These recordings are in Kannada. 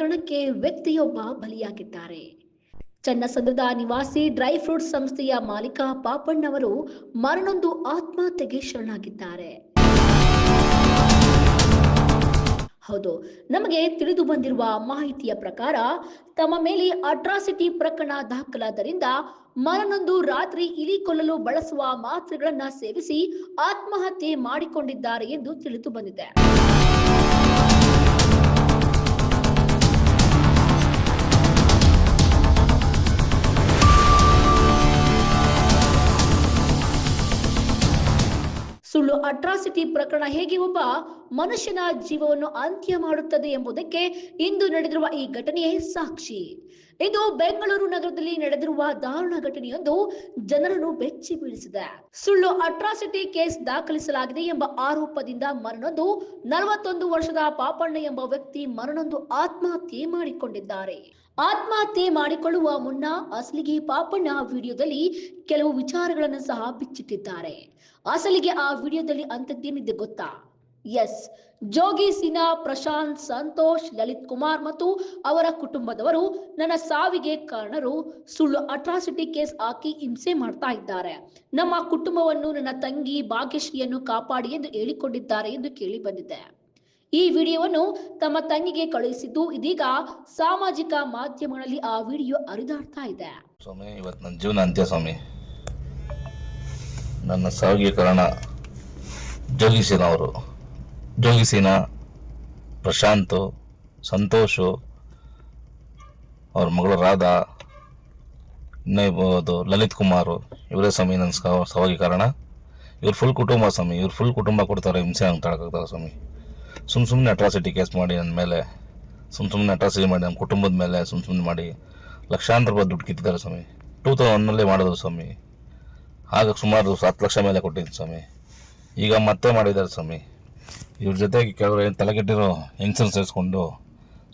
ಪ್ರಕರಣಕ್ಕೆ ವ್ಯಕ್ತಿಯೊಬ್ಬ ಬಲಿಯಾಗಿದ್ದಾರೆ. ಚನ್ನಸಂದ್ರದ ನಿವಾಸಿ ಡ್ರೈ ಫ್ರೂಟ್ಸ್ ಸಂಸ್ಥೆಯ ಮಾಲೀಕ ಪಾಪಣ್ಣವರು ಮರಣೊಂದು ಆತ್ಮಹತ್ಯೆಗೆ ಶರಣಾಗಿದ್ದಾರೆ. ಹೌದು, ನಮಗೆ ತಿಳಿದು ಬಂದಿರುವ ಮಾಹಿತಿಯ ಪ್ರಕಾರ ತಮ್ಮ ಮೇಲೆ ಅಟ್ರಾಸಿಟಿ ಪ್ರಕರಣ ದಾಖಲಾದ್ದರಿಂದ ಮರಣೊಂದು ರಾತ್ರಿ ಇಲಿ ಕೊಲ್ಲಲು ಬಳಸುವ ಮಾತ್ರೆಗಳನ್ನು ಸೇವಿಸಿ ಆತ್ಮಹತ್ಯೆ ಮಾಡಿಕೊಂಡಿದ್ದಾರೆ ಎಂದು ತಿಳಿದು ಬಂದಿದೆ. ಸುಳ್ಳು ಅಟ್ರಾಸಿಟಿ ಪ್ರಕರಣ ಹೇಗೆ ಒಬ್ಬ ಮನುಷ್ಯನ ಜೀವವನ್ನು ಅಂತ್ಯ ಮಾಡುತ್ತದೆ ಎಂಬುದಕ್ಕೆ ಇಂದು ನಡೆದಿರುವ ಈ ಘಟನೆಯೇ ಸಾಕ್ಷಿ. ಇದು ಬೆಂಗಳೂರು ನಗರದಲ್ಲಿ ನಡೆದಿರುವ ದಾರುಣ ಘಟನೆಯೊಂದು ಜನರನ್ನು ಬೆಚ್ಚಿ ಬೀಳಿಸಿದೆ. ಸುಳ್ಳು ಅಟ್ರಾಸಿಟಿ ಕೇಸ್ ದಾಖಲಿಸಲಾಗಿದೆ ಎಂಬ ಆರೋಪದಿಂದ ಮರಣೊಂದು 41 ವರ್ಷದ ಪಾಪಣ್ಣ ಎಂಬ ವ್ಯಕ್ತಿ ಮರಣೊಂದು ಆತ್ಮಹತ್ಯೆ ಮಾಡಿಕೊಂಡಿದ್ದಾರೆ. ಆತ್ಮಹತ್ಯೆ ಮಾಡಿಕೊಳ್ಳುವ ಮುನ್ನ ಅಸಲಿಗೆ ಪಾಪಣ್ಣ ವಿಡಿಯೋದಲ್ಲಿ ಕೆಲವು ವಿಚಾರಗಳನ್ನು ಸಹ ಬಿಚ್ಚಿಟ್ಟಿದ್ದಾರೆ. ಅಸಲಿಗೆ ಆ ವಿಡಿಯೋದಲ್ಲಿ ಅಂತದ್ದೇನಿದೆ ಗೊತ್ತಾ? ಎಸ್, ಜೋಗಿ ಸಿನ್ಹಾ, ಪ್ರಶಾಂತ್, ಸಂತೋಷ್, ಲಲಿತ್ ಕುಮಾರ್ ಮತ್ತು ಅವರ ಕುಟುಂಬದವರು ನನ್ನ ಸಾವಿಗೆ ಕಾರಣರು. ಸುಳ್ಳು ಅಟ್ರಾಸಿಟಿ ಕೇಸ್ ಹಾಕಿ ಹಿಂಸೆ ಮಾಡ್ತಾ ಇದ್ದಾರೆ. ನಮ್ಮ ಕುಟುಂಬವನ್ನು, ನನ್ನ ತಂಗಿ ಭಾಗ್ಯಶ್ರೀಯನ್ನು ಕಾಪಾಡಿ ಎಂದು ಹೇಳಿಕೊಂಡಿದ್ದಾರೆ ಎಂದು ಕೇಳಿ ಬಂದಿದೆ. ಈ ವಿಡಿಯೋವನ್ನು ತಮ್ಮ ತಂಗಿಗೆ ಕಳುಹಿಸಿದ್ದು ಇದೀಗ ಸಾಮಾಜಿಕ ಮಾಧ್ಯಮಗಳಲ್ಲಿ ಆ ವಿಡಿಯೋ ಹರಿದಾಡ್ತಾ ಇದೆ. ಸ್ವಾಮಿ, ಇವತ್ತು ನನ್ನ ಜೀವನ ಅಂತ್ಯ ಸ್ವಾಮಿ. ನನ್ನ ಸಾವಿಗೆ ಕಾರಣ ಜೋಗಿ ಸಿನ್ಹಾ ಅವರು. ಜೋಗಿ ಸಿನ್ಹಾ, ಪ್ರಶಾಂತ್, ಸಂತೋಷು, ಅವ್ರ ಮಗಳು ರಾಧಾ, ಇನ್ನೂ ಲಲಿತ್ ಕುಮಾರ್, ಇವರೇ ಸ್ವಾಮಿ ನನ್ನ ಸಾವಿಗೆ ಕಾರಣ. ಇವ್ರು ಫುಲ್ ಕುಟುಂಬ ಸ್ವಾಮಿ. ಇವ್ರು ಫುಲ್ ಕುಟುಂಬ ಕೊಡ್ತಾರೆ, ಹಿಂಸೆ ಅಂತ ಹೇಳಕ್ಕಾಗ್ತಾರೆ ಸ್ವಾಮಿ. ಸುಮ್ಮನೆ ಅಟ್ರಾಸಿಟಿ ಕೇಸ್ ಮಾಡಿ ನನ್ನ ಮೇಲೆ, ಸುಮ್ಮನೆ ಅಟ್ರಾಸಿಟಿ ಮಾಡಿ ನಮ್ಮ ಕುಟುಂಬದ ಮೇಲೆ ಸುಮ್ಮನೆ ಮಾಡಿ ಲಕ್ಷಾಂತರ ರೂಪಾಯಿ ದುಡ್ಡು ಕಿತ್ತಿದ್ದಾರೆ ಸ್ವಾಮಿ. 2001 ಮಾಡಿದ್ರು ಸ್ವಾಮಿ. ಆಗ ಸುಮಾರು 7 ಲಕ್ಷ ಮೇಲೆ ಕೊಟ್ಟಿದ್ದೀನಿ ಸ್ವಾಮಿ. ಈಗ ಮತ್ತೆ ಮಾಡಿದ್ದಾರೆ ಸ್ವಾಮಿ. ಇವ್ರ ಜೊತೆಗೆ ಕೆಲವರು ಏನು ತಲೆಗೆಟ್ಟಿರೋ ಹೆಂಗಸನ್ನು ಸೇರಿಸ್ಕೊಂಡು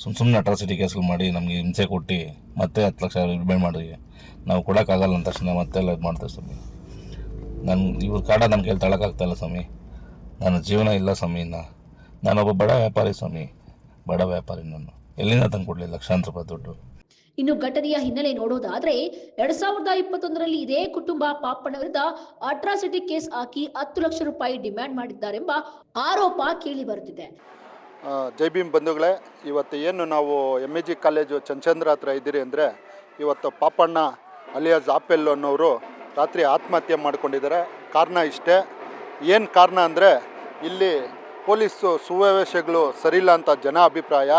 ಸುಮ್ಮನೆ ಅಟ್ರಾಸಿಟಿ ಕೇಸ್ಗಳು ಮಾಡಿ ನಮಗೆ ಹಿಂಸೆ ಕೊಟ್ಟು ಮತ್ತೆ 10 ಲಕ್ಷ ರಿಬೇಟ್ ಮಾಡಿ ನಾವು ಕೊಡೋಕ್ಕಾಗಲ್ಲ ಅಂತ ತಕ್ಷಣ ಮತ್ತೆಲ್ಲ ಇದು ಮಾಡ್ತಾರೆ ಸ್ವಾಮಿ. ಇವ್ರ ಕಾಡ ನನ್ನ ಕೈಲಿ ತಳಕಾಗ್ತಾಯಿಲ್ಲ ಸ್ವಾಮಿ. ನನ್ನ ಜೀವನ ಇಲ್ಲ ಸ್ವಾಮಿ. ನಾನೊಬ್ಬ ಬಡ ವ್ಯಾಪಾರಿ ಸ್ವಾಮಿ. ಬಡ ವ್ಯಾಪಾರಿ. ನಾನು ಎಲ್ಲಿಂದ ತಂದು ಕೊಡಲಿ ಲಕ್ಷಾಂತರ ರೂಪಾಯಿ ದುಡ್ಡು? ಇನ್ನು ಘಟನೆಯ ಹಿನ್ನೆಲೆ ನೋಡೋದಾದ್ರೆ 2021ರಲ್ಲಿ ಇದೇ ಕುಟುಂಬ ಪಾಪಣ್ಣ ವಿರುದ್ಧ ಅಟ್ರಾಸಿಟಿ ಕೇಸ್ ಹಾಕಿ 10 ಲಕ್ಷ ರೂಪಾಯಿ ಡಿಮ್ಯಾಂಡ್ ಮಾಡಿದ್ದಾರೆಂಬ ಆರೋಪ ಕೇಳಿ ಬರುತ್ತಿದೆ. ಜೈ ಭೀಮ್ ಬಂಧುಗಳೇ, ಇವತ್ತು ಏನು ನಾವು MEG ಕಾಲೇಜು ಚನ್ನಚಂದ್ರ ಹತ್ರ ಇದ್ದೀರಿ ಅಂದರೆ, ಇವತ್ತು ಪಾಪಣ್ಣ ಅಲಿಯಾಸ್ ಆಪೆಲ್ ಅನ್ನೋರು ರಾತ್ರಿ ಆತ್ಮಹತ್ಯೆ ಮಾಡ್ಕೊಂಡಿದ್ದಾರೆ. ಕಾರಣ ಇಷ್ಟೇ. ಏನು ಕಾರಣ ಅಂದರೆ, ಇಲ್ಲಿ ಪೊಲೀಸು ಸುವ್ಯವಸ್ಥೆಗಳು ಸರಿಯಿಲ್ಲ ಅಂತ ಜನ ಅಭಿಪ್ರಾಯ.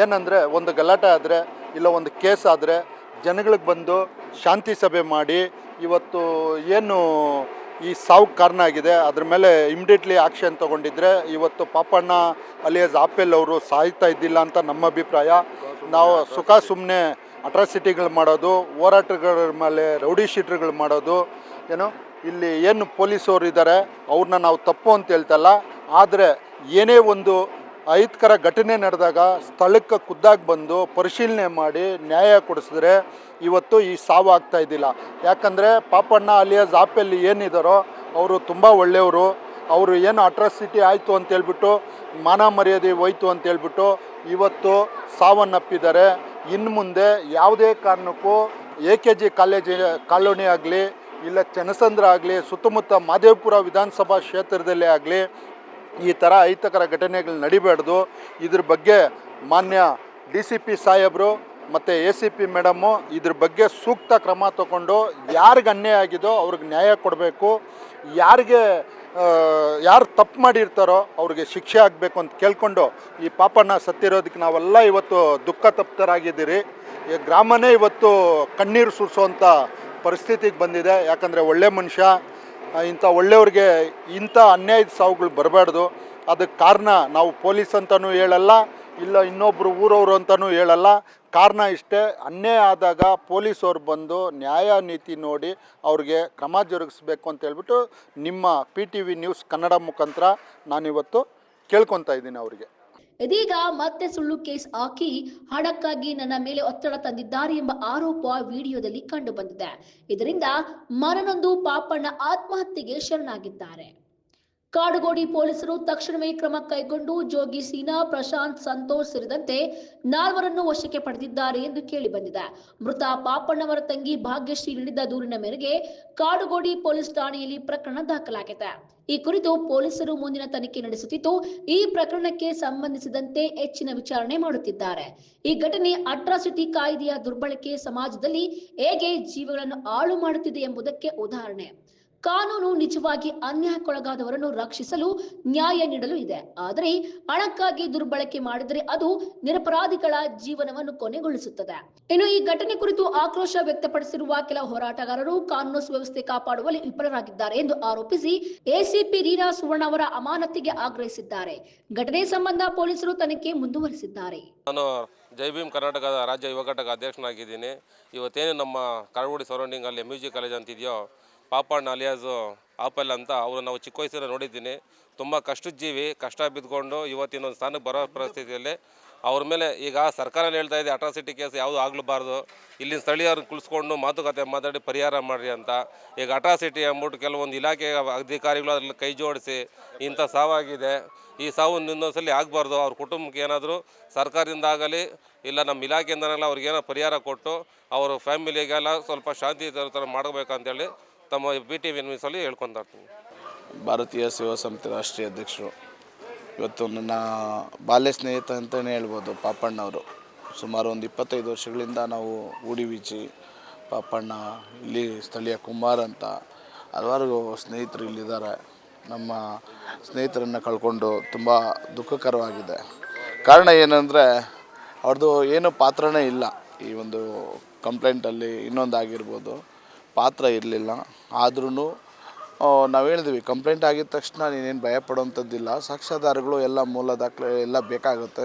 ಏನಂದರೆ, ಒಂದು ಗಲಾಟೆ ಆದರೆ ಇಲ್ಲ ಒಂದು ಕೇಸ್ ಆದರೆ ಜನಗಳಿಗೆ ಬಂದು ಶಾಂತಿ ಸಭೆ ಮಾಡಿ ಇವತ್ತು ಏನು ಈ ಸಾವು ಕಾರಣ ಆಗಿದೆ ಅದ್ರ ಮೇಲೆ ಇಮಿಡಿಯೇಟ್ಲಿ ಆಕ್ಷನ್ ತೊಗೊಂಡಿದ್ರೆ ಇವತ್ತು ಪಾಪಣ್ಣ ಅಲಿಯಾಸ್ ಆಪೆಲ್ ಅವರು ಸಾಯ್ತಾ ಇದ್ದಿಲ್ಲ ಅಂತ ನಮ್ಮ ಅಭಿಪ್ರಾಯ. ನಾವು ಸುಮ್ಮನೆ ಅಟ್ರಾಸಿಟಿಗಳು ಮಾಡೋದು, ಹೋರಾಟಗಳ ಮೇಲೆ ರೌಡಿ ಶೀಟ್ರುಗಳು ಮಾಡೋದು, ಇಲ್ಲಿ ಏನು ಪೊಲೀಸವರು ಇದ್ದಾರೆ ಅವ್ರನ್ನ ನಾವು ತಪ್ಪು ಅಂತ ಹೇಳ್ತಲ್ಲ. ಆದರೆ ಏನೇ ಒಂದು ಅಹಿತಕರ ಘಟನೆ ನಡೆದಾಗ ಸ್ಥಳಕ್ಕೆ ಖುದ್ದಾಗಿ ಬಂದು ಪರಿಶೀಲನೆ ಮಾಡಿ ನ್ಯಾಯ ಕೊಡಿಸಿದ್ರೆ ಇವತ್ತು ಈ ಸಾವು ಆಗ್ತಾ ಇದ್ದಿಲ್ಲ. ಯಾಕಂದರೆ ಪಾಪಣ್ಣ ಅಲಿಯಾಸ್ ಆಪೆಲ್ ಏನಿದ್ದಾರೋ ಅವರು ತುಂಬ ಒಳ್ಳೆಯವರು. ಅವರು ಏನು ಅಟ್ರಾಸಿಟಿ ಆಯಿತು ಅಂತೇಳ್ಬಿಟ್ಟು ಮಾನ ಮರ್ಯಾದೆ ಹೋಯ್ತು ಅಂತೇಳ್ಬಿಟ್ಟು ಇವತ್ತು ಸಾವನ್ನಪ್ಪಿದ್ದಾರೆ. ಇನ್ನು ಮುಂದೆ ಯಾವುದೇ ಕಾರಣಕ್ಕೂ AKG ಕಾಲೋನಿ ಆಗಲಿ ಇಲ್ಲ ಚನ್ನಸಂದ್ರ ಆಗಲಿ ಸುತ್ತಮುತ್ತ ಮಹದೇವಪುರ ವಿಧಾನಸಭಾ ಕ್ಷೇತ್ರದಲ್ಲೇ ಆಗಲಿ ಈ ಥರ ಅಹಿತಕರ ಘಟನೆಗಳು ನಡಿಬಾರ್ದು. ಇದ್ರ ಬಗ್ಗೆ ಮಾನ್ಯ DCP ಸಾಹೇಬರು ಮತ್ತು ACP ಮೇಡಮ್ಮು ಇದ್ರ ಬಗ್ಗೆ ಸೂಕ್ತ ಕ್ರಮ ತಗೊಂಡು ಯಾರಿಗೆ ಅನ್ಯಾಯ ಆಗಿದೋ ಅವ್ರಿಗೆ ನ್ಯಾಯ ಕೊಡಬೇಕು. ಯಾರು ತಪ್ಪು ಮಾಡಿರ್ತಾರೋ ಅವ್ರಿಗೆ ಶಿಕ್ಷೆ ಆಗಬೇಕು ಅಂತ ಕೇಳ್ಕೊಂಡು ಈ ಪಾಪಣ್ಣ ಸತ್ತಿರೋದಕ್ಕೆ ನಾವೆಲ್ಲ ಇವತ್ತು ದುಃಖ ತಪ್ತರಾಗಿದ್ದೀರಿ. ಈ ಗ್ರಾಮನೇ ಇವತ್ತು ಕಣ್ಣೀರು ಸುರಿಸೋವಂಥ ಪರಿಸ್ಥಿತಿಗೆ ಬಂದಿದೆ. ಯಾಕಂದರೆ ಒಳ್ಳೆ ಮನುಷ್ಯ, ಇಂಥ ಒಳ್ಳೆಯವ್ರಿಗೆ ಇಂಥ ಅನ್ಯಾಯದ ಸಾವುಗಳು ಬರಬಾರ್ದು. ಅದಕ್ಕೆ ಕಾರಣ ನಾವು ಪೊಲೀಸ್ ಅಂತಲೂ ಹೇಳಲ್ಲ, ಇಲ್ಲ ಇನ್ನೊಬ್ಬರು ಊರವರು ಅಂತಲೂ ಹೇಳಲ್ಲ. ಕಾರಣ ಇಷ್ಟೇ, ಅನ್ಯಾಯ ಆದಾಗ ಪೊಲೀಸವ್ರು ಬಂದು ನ್ಯಾಯ ನೀತಿ ನೋಡಿ ಅವ್ರಿಗೆ ಕ್ರಮ ಜರುಗಿಸ್ಬೇಕು ಅಂತ ಹೇಳ್ಬಿಟ್ಟು ನಿಮ್ಮ PTV ನ್ಯೂಸ್ ಕನ್ನಡ ಮುಖಾಂತರ ನಾನಿವತ್ತು ಕೇಳ್ಕೊತಾ ಇದ್ದೀನಿ ಅವರಿಗೆ. ಇದೀಗ ಮತ್ತೆ ಸುಳ್ಳು ಕೇಸ್ ಹಾಕಿ ಹಣಕ್ಕಾಗಿ ನನ್ನ ಮೇಲೆ ಒತ್ತಡ ತಂದಿದ್ದಾರೆ ಎಂಬ ಆರೋಪ ವಿಡಿಯೋದಲ್ಲಿ ಕಂಡು ಬಂದಿದೆ. ಇದರಿಂದ ಮನನೊಂದು ಪಾಪಣ್ಣ ಆತ್ಮಹತ್ಯೆಗೆ ಶರಣಾಗಿದ್ದಾರೆ. ಕಾಡುಗೋಡಿ ಪೊಲೀಸರು ತಕ್ಷಣವೇ ಕ್ರಮ ಕೈಗೊಂಡು ಜೋಗಿ ಸೀನಾ, ಪ್ರಶಾಂತ್, ಸಂತೋಷ್ ಸೇರಿದಂತೆ 4 ವಶಕ್ಕೆ ಪಡೆದಿದ್ದಾರೆ ಎಂದು ಕೇಳಿಬಂದಿದೆ. ಮೃತ ಪಾಪಣ್ಣವರ ತಂಗಿ ಭಾಗ್ಯಶ್ರೀ ನೀಡಿದ ದೂರಿನ ಮೇರೆಗೆ ಕಾಡುಗೋಡಿ ಪೊಲೀಸ್ ಠಾಣೆಯಲ್ಲಿ ಪ್ರಕರಣ ದಾಖಲಾಗಿದೆ. ಈ ಕುರಿತು ಪೊಲೀಸರು ಮುಂದಿನ ತನಿಖೆ ನಡೆಸುತ್ತಿದ್ದು, ಈ ಪ್ರಕರಣಕ್ಕೆ ಸಂಬಂಧಿಸಿದಂತೆ ಹೆಚ್ಚಿನ ವಿಚಾರಣೆ ಮಾಡುತ್ತಿದ್ದಾರೆ. ಈ ಘಟನೆ ಅಟ್ರಾಸಿಟಿ ಕಾಯ್ದೆಯ ದುರ್ಬಳಕೆ ಸಮಾಜದಲ್ಲಿ ಹೇಗೆ ಜೀವಗಳನ್ನು ಹಾಳು ಮಾಡುತ್ತಿದೆ ಎಂಬುದಕ್ಕೆ ಉದಾಹರಣೆ. ಕಾನೂನು ನಿಜವಾಗಿ ಅನ್ಯಾಯಕ್ಕೊಳಗಾದವರನ್ನು ರಕ್ಷಿಸಲು ನ್ಯಾಯ ನೀಡಲು ಇದೆ. ಆದರೆ ಹಣಕ್ಕಾಗಿ ದುರ್ಬಳಕೆ ಮಾಡಿದರೆ ಅದು ನಿರಪರಾಧಿಗಳ ಜೀವನವನ್ನು ಕೊನೆಗೊಳಿಸುತ್ತದೆ. ಇನ್ನು ಈ ಘಟನೆ ಕುರಿತು ಆಕ್ರೋಶ ವ್ಯಕ್ತಪಡಿಸಿರುವ ಕೆಲ ಹೋರಾಟಗಾರರು ಕಾನೂನು ಸುವ್ಯವಸ್ಥೆ ಕಾಪಾಡುವಲ್ಲಿ ವಿಫಲರಾಗಿದ್ದಾರೆ ಎಂದು ಆರೋಪಿಸಿ ಎಸಿಪಿ ರೀನಾ ಸುವರ್ಣ ಅವರ ಅಮಾನತಿಗೆ ಆಗ್ರಹಿಸಿದ್ದಾರೆ. ಘಟನೆ ಸಂಬಂಧ ಪೊಲೀಸರು ತನಿಖೆ ಮುಂದುವರಿಸಿದ್ದಾರೆ. ನಾನು ಜೈ ಭೀಮ್ ಕರ್ನಾಟಕದ ರಾಜ್ಯ ಯುವ ಘಟಕ ಅಧ್ಯಕ್ಷನಾಗಿದ್ದೀನಿ. ಇವತ್ತೇನು ನಮ್ಮ ಕಾಡುಗೋಡಿ ಸರೌಂಡಿಂಗಲ್ಲಿ MUG ಕಾಲೇಜ್ ಅಂತಿದೆಯೋ, ಪಾಪಣ್ಣ ಅಲಿಯಾಸು ಆಪಲ್ ಅಂತ ಅವರು ನಾವು ಚಿಕ್ಕ ವಯಸ್ಸಿನ ನೋಡಿದ್ದೀನಿ. ತುಂಬ ಕಷ್ಟದ ಜೀವಿ, ಕಷ್ಟ ಬಿದ್ದುಕೊಂಡು ಇವತ್ತಿನ ಒಂದು ಸ್ಥಾನಕ್ಕೆ ಬರೋ ಪರಿಸ್ಥಿತಿಯಲ್ಲಿ ಅವ್ರ ಮೇಲೆ ಈಗ ಸರ್ಕಾರ ಹೇಳ್ತಾ ಇದೆ ಅಟ್ರಾಸಿಟಿ ಕೇಸ್ ಯಾವುದು ಆಗಲೂಬಾರ್ದು, ಇಲ್ಲಿನ ಸ್ಥಳೀಯರನ್ನು ಕುಳಿಸ್ಕೊಂಡು ಮಾತುಕತೆ ಮಾತಾಡಿ ಪರಿಹಾರ ಮಾಡಿರಿ ಅಂತ. ಈಗ ಅಟ್ರಾಸಿಟಿ ಅಂದ್ಬಿಟ್ಟು ಕೆಲವೊಂದು ಇಲಾಖೆ ಅಧಿಕಾರಿಗಳು ಅದರಲ್ಲಿ ಕೈ ಜೋಡಿಸಿ ಇಂಥ ಸಾವಾಗಿದೆ. ಈ ಸಾವು ಇನ್ನೊಂದ್ಸಲಿ ಆಗಬಾರ್ದು. ಅವ್ರ ಕುಟುಂಬಕ್ಕೆ ಏನಾದರೂ ಸರ್ಕಾರದಿಂದ ಆಗಲಿ ಇಲ್ಲ ನಮ್ಮ ಇಲಾಖೆಯಿಂದನೆಲ್ಲ ಅವ್ರಿಗೇನೋ ಪರಿಹಾರ ಕೊಟ್ಟು ಅವ್ರ ಫ್ಯಾಮಿಲಿಗೆಲ್ಲ ಸ್ವಲ್ಪ ಶಾಂತಿ ಥರ ಮಾಡಬೇಕಂತೇಳಿ ತಮ್ಮ BTV ನ್ಯೂಸಲ್ಲಿ ಹೇಳ್ಕೊತಾ ಇರ್ತೀನಿ. ಭಾರತೀಯ ಸೇವಾ ಸಮಿತಿ ರಾಷ್ಟ್ರೀಯ ಅಧ್ಯಕ್ಷರು. ಇವತ್ತು ನನ್ನ ಬಾಲ್ಯ ಸ್ನೇಹಿತ ಅಂತಲೇ ಹೇಳ್ಬೋದು ಪಾಪಣ್ಣವರು. ಸುಮಾರು ಒಂದು 25 ವರ್ಷಗಳಿಂದ ನಾವು ಉಡಿವಿಚಿ ಪಾಪಣ್ಣ, ಇಲ್ಲಿ ಸ್ಥಳೀಯ ಕುಮಾರ್ ಅಂತ ಹಲವಾರು ಸ್ನೇಹಿತರು ಇಲ್ಲಿದ್ದಾರೆ. ನಮ್ಮ ಸ್ನೇಹಿತರನ್ನು ಕಳ್ಕೊಂಡು ತುಂಬ ದುಃಖಕರವಾಗಿದೆ. ಕಾರಣ ಏನಂದರೆ ಅವ್ರದ್ದು ಏನು ಪಾತ್ರನೇ ಇಲ್ಲ. ಈ ಒಂದು ಕಂಪ್ಲೇಂಟಲ್ಲಿ ಇನ್ನೊಂದಾಗಿರ್ಬೋದು, ಪಾತ್ರ ಇರಲಿಲ್ಲ. ಆದ್ರೂ ನಾವು ಹೇಳಿದ್ವಿ ಕಂಪ್ಲೇಂಟ್ ಆಗಿದ ತಕ್ಷಣ ನೀನೇನು ಭಯ ಪಡೋವಂಥದ್ದಿಲ್ಲ, ಸಾಕ್ಷ್ಯಾಧಾರಗಳು ಎಲ್ಲ ಮೂಲ ದಾಖಲೆ ಎಲ್ಲ ಬೇಕಾಗುತ್ತೆ.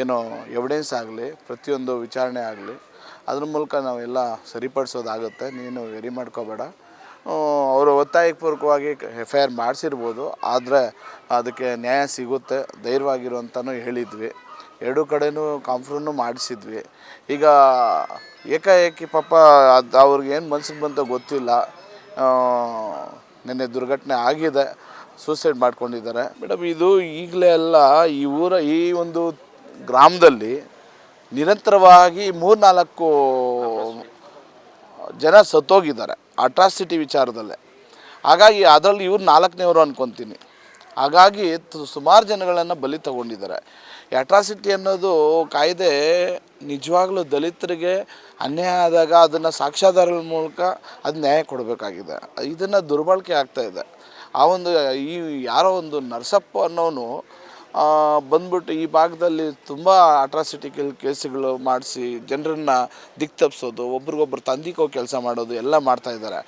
ಏನೋ ಎವಿಡೆನ್ಸ್ ಆಗಲಿ, ಪ್ರತಿಯೊಂದು ವಿಚಾರಣೆ ಆಗಲಿ ಅದ್ರ ಮೂಲಕ ನಾವೆಲ್ಲ ಸರಿಪಡಿಸೋದಾಗುತ್ತೆ, ನೀನು ವೆರಿ ಮಾಡ್ಕೋಬೇಡ. ಅವರು ಒತ್ತಾಯಪೂರ್ವಕವಾಗಿ FIR ಮಾಡಿಸಿರ್ಬೋದು, ಆದರೆ ಅದಕ್ಕೆ ನ್ಯಾಯ ಸಿಗುತ್ತೆ, ಧೈರ್ಯವಾಗಿರು ಅಂತಲೂ ಹೇಳಿದ್ವಿ. ಎರಡೂ ಕಡೆಯೂ ಕಾನ್ಫ್ರನ್ನೂ ಮಾಡಿಸಿದ್ವಿ. ಈಗ ಏಕಾಏಕಿ ಪಾಪ ಅದು ಅವ್ರಿಗೆ ಏನು ಮನ್ಸಿಗೆ ಬಂತೋ ಗೊತ್ತಿಲ್ಲ, ನಿನ್ನೆ ದುರ್ಘಟನೆ ಆಗಿದೆ, ಸೂಸೈಡ್ ಮಾಡ್ಕೊಂಡಿದ್ದಾರೆ. ಮೇಡಮ್, ಇದು ಈಗಲೇ ಅಲ್ಲ, ಈ ಒಂದು ಗ್ರಾಮದಲ್ಲಿ ನಿರಂತರವಾಗಿ 3-4 ಜನ ಸತ್ತೋಗಿದ್ದಾರೆ ಅಟ್ರಾಸಿಟಿ ವಿಚಾರದಲ್ಲೇ. ಹಾಗಾಗಿ ಅದರಲ್ಲಿ ಇವ್ರು 4ನೇವರು ಅನ್ಕೊತೀನಿ. ಹಾಗಾಗಿ ಸುಮಾರು ಜನಗಳನ್ನು ಬಲಿ ತಗೊಂಡಿದ್ದಾರೆ. ಈ ಅಟ್ರಾಸಿಟಿ ಅನ್ನೋದು ಕಾಯ್ದೆ ನಿಜವಾಗ್ಲೂ ದಲಿತರಿಗೆ ಅನ್ಯಾಯ ಆದಾಗ ಅದನ್ನು ಸಾಕ್ಷ್ಯಾಧಾರಗಳ ಮೂಲಕ ಅದು ನ್ಯಾಯ ಕೊಡಬೇಕಾಗಿದೆ. ಇದನ್ನು ದುರ್ಬಳಕೆ ಆಗ್ತಾಯಿದೆ. ಆ ಒಂದು ಯಾರೋ ಒಂದು ನರಸಪ್ಪ ಅನ್ನೋನು ಬಂದ್ಬಿಟ್ಟು ಈ ಭಾಗದಲ್ಲಿ ತುಂಬ ಅಟ್ರಾಸಿಟಿ ಕೇಸುಗಳು ಮಾಡಿಸಿ ಜನರನ್ನು ದಿಕ್ಕು ತಪ್ಪಿಸೋದು, ಒಬ್ರಿಗೊಬ್ರು ತಂದಿಕೋ ಕೆಲಸ ಮಾಡೋದು ಎಲ್ಲ ಮಾಡ್ತಾಯಿದ್ದಾರೆ.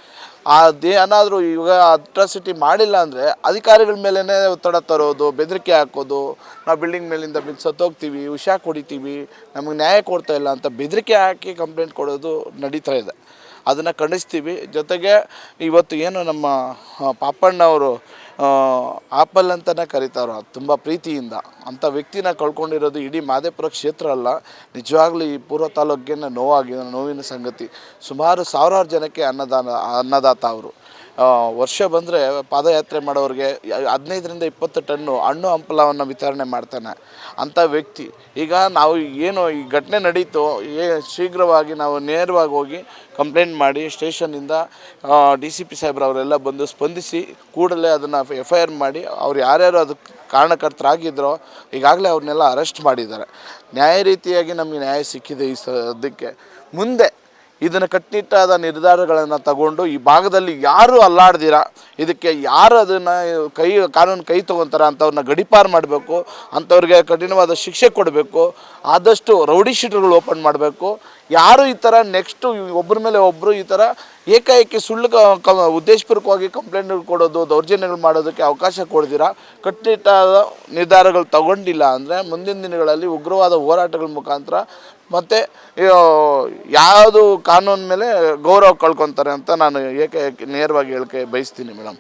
ಏನಾದರೂ ಇವಾಗ ಅಟ್ರಾಸಿಟಿ ಮಾಡಿಲ್ಲ ಅಂದರೆ ಅಧಿಕಾರಿಗಳ ಮೇಲೇ ಒತ್ತಡ ತರೋದು, ಬೆದರಿಕೆ ಹಾಕೋದು, ನಾವು ಬಿಲ್ಡಿಂಗ್ ಮೇಲಿಂದ ಬಿದ್ದು ಸತ್ತೋಗ್ತೀವಿ, ವಿಷ ಕುಡಿತೀವಿ, ನಮಗೆ ನ್ಯಾಯ ಕೊಡ್ತಾ ಇಲ್ಲ ಅಂತ ಬೆದರಿಕೆ ಹಾಕಿ ಕಂಪ್ಲೇಂಟ್ ಕೊಡೋದು ನಡೀತಾ ಇದೆ. ಅದನ್ನು ಖಂಡಿಸ್ತೀವಿ. ಜೊತೆಗೆ ಇವತ್ತು ಏನು ನಮ್ಮ ಪಾಪಣ್ಣವರು ಆಪಲ್ ಅಂತಲೇ ಕರೀತಾರೋ ತುಂಬ ಪ್ರೀತಿಯಿಂದ ಅಂಥ ವ್ಯಕ್ತಿನ ಕಳ್ಕೊಂಡಿರೋದು ಇಡೀ ಮಾದೇಪುರ ಕ್ಷೇತ್ರ ಅಲ್ಲ, ನಿಜವಾಗ್ಲೂ ಈ ಪೂರ್ವ ತಾಲೂಕಿಗೆ ನೋವಿನ ಸಂಗತಿ. ಸುಮಾರು 1000 ಜನಕ್ಕೆ ಅನ್ನದಾತ ಅವರು. ವರ್ಷ ಬಂದರೆ ಪಾದಯಾತ್ರೆ ಮಾಡೋರಿಗೆ 15ರಿಂದ 20 ಟನ್ನು ಹಣ್ಣು ಹಂಪಲವನ್ನು ವಿತರಣೆ ಮಾಡ್ತಾನೆ ಅಂಥ ವ್ಯಕ್ತಿ. ಈಗ ನಾವು ಏನು ಈ ಘಟನೆ ನಡೀತು, ಶೀಘ್ರವಾಗಿ ನಾವು ನೇರವಾಗಿ ಹೋಗಿ ಕಂಪ್ಲೇಂಟ್ ಮಾಡಿ ಸ್ಟೇಷನ್ನಿಂದ DCP ಸಾಹೇಬ್ರವರೆಲ್ಲ ಬಂದು ಸ್ಪಂದಿಸಿ ಕೂಡಲೇ ಅದನ್ನು FIR ಮಾಡಿ ಅವ್ರು ಯಾರ್ಯಾರು ಅದಕ್ಕೆ ಕಾರಣಕರ್ತರಾಗಿದ್ದರೋ ಈಗಾಗಲೇ ಅವ್ರನ್ನೆಲ್ಲ ಅರೆಸ್ಟ್ ಮಾಡಿದ್ದಾರೆ. ನ್ಯಾಯ ರೀತಿಯಾಗಿ ನಮಗೆ ನ್ಯಾಯ ಸಿಕ್ಕಿದೆ. ಈ ಸದ್ಯಕ್ಕೆ ಮುಂದೆ ಇದನ್ನು ಕಟ್ಟುನಿಟ್ಟಾದ ನಿರ್ಧಾರಗಳನ್ನು ತಗೊಂಡು ಈ ಭಾಗದಲ್ಲಿ ಯಾರು ಅಲ್ಲಾಡ್ದಿರ ಇದಕ್ಕೆ ಯಾರು ಅದನ್ನು ಕಾನೂನು ಕೈ ತೊಗೊತಾರೆ ಅಂಥವ್ರನ್ನ ಗಡೀಪಾರು ಮಾಡಬೇಕು, ಅಂಥವ್ರಿಗೆ ಕಠಿಣವಾದ ಶಿಕ್ಷೆ ಕೊಡಬೇಕು. ಆದಷ್ಟು ರೌಡಿ ಶೀಟರ್ಗಳು ಓಪನ್ ಮಾಡಬೇಕು. ಯಾರು ಈ ಥರ ನೆಕ್ಸ್ಟು ಒಬ್ಬರ ಮೇಲೆ ಒಬ್ಬರು ಈ ಥರ ಏಕಾಏಕಿ ಸುಳ್ಳು ಉದ್ದೇಶಪೂರ್ವಕವಾಗಿ ಕಂಪ್ಲೇಂಟ್ಗಳು ಕೊಡೋದು, ದೌರ್ಜನ್ಯಗಳು ಮಾಡೋದಕ್ಕೆ ಅವಕಾಶ ಕೊಡ್ದಿರ ಕಟ್ಟುನಿಟ್ಟಾದ ನಿರ್ಧಾರಗಳು ತಗೊಂಡಿಲ್ಲ ಅಂದರೆ ಮುಂದಿನ ದಿನಗಳಲ್ಲಿ ಉಗ್ರವಾದ ಹೋರಾಟಗಳ ಮುಖಾಂತರ ಮತ್ತು ಯಾವುದು ಕಾನೂನು ಮೇಲೆ ಗೌರವ ಕಳ್ಕೊತಾರೆ ಅಂತ ನಾನು ನೇರವಾಗಿ ಹೇಳಕ್ಕೆ ಬಯಸ್ತೀನಿ ಮೇಡಮ್.